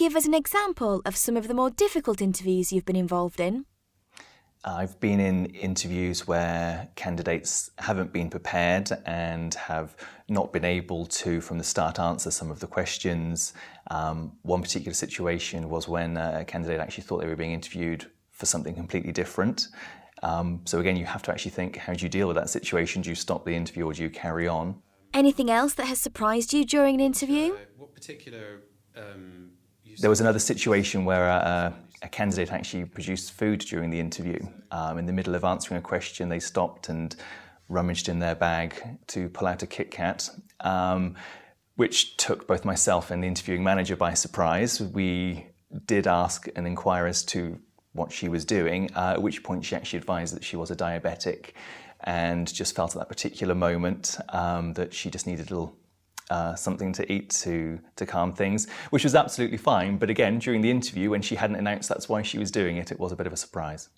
give us an example of some of the more difficult interviews you've been involved in? I've been in interviews where candidates haven't been prepared and have not been able to, from the start, answer some of the questions. One particular situation was when a candidate actually thought they were being interviewed for something completely different. So again, you have to actually think, how do you deal with that situation? Do you stop the interview or do you carry on? Anything else that has surprised you during an interview? What particular... There was another situation where a candidate actually produced food during the interview. In the middle of answering a question, they stopped and rummaged in their bag to pull out a Kit Kat, which took both myself and the interviewing manager by surprise. We did ask and inquire as to what she was doing, at which point she actually advised that she was a diabetic and just felt at that particular moment that she just needed a little something to eat to calm things, which was absolutely fine. But again, during the interview, when she hadn't announced that's why she was doing it, it was a bit of a surprise.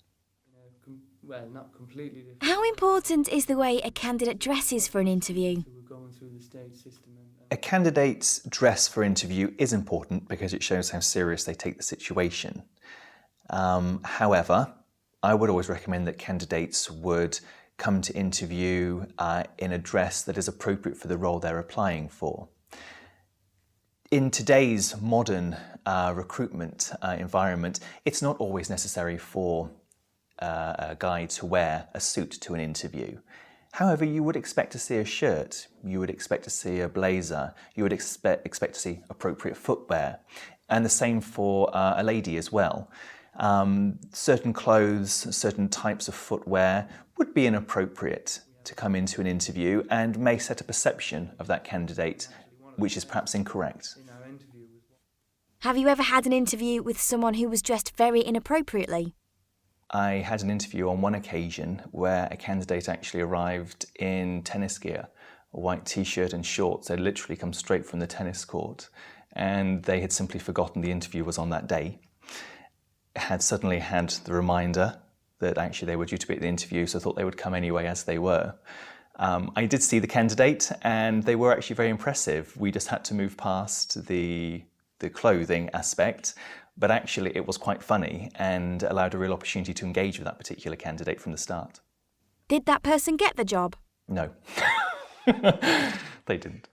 Well, not completely different. How important is the way a candidate dresses for an interview? We're going through the stage system. A candidate's dress for interview is important because it shows how serious they take the situation. However, I would always recommend that candidates would come to interview in a dress that is appropriate for the role they're applying for. In today's modern recruitment environment, it's not always necessary for a guy to wear a suit to an interview. However, you would expect to see a shirt, you would expect to see a blazer, you would expect to see appropriate footwear, and the same for a lady as well. Certain clothes, certain types of footwear would be inappropriate to come into an interview and may set a perception of that candidate which is perhaps incorrect. Have you ever had an interview with someone who was dressed very inappropriately? I had an interview on one occasion where a candidate actually arrived in tennis gear, a white t-shirt and shorts. They'd literally come straight from the tennis court, and they had simply forgotten the interview was on that day. Had suddenly had the reminder that actually they were due to be at the interview, so I thought they would come anyway as they were. I did see the candidate and they were actually very impressive. We just had to move past the clothing aspect, but actually it was quite funny and allowed a real opportunity to engage with that particular candidate from the start. Did that person get the job? No, they didn't.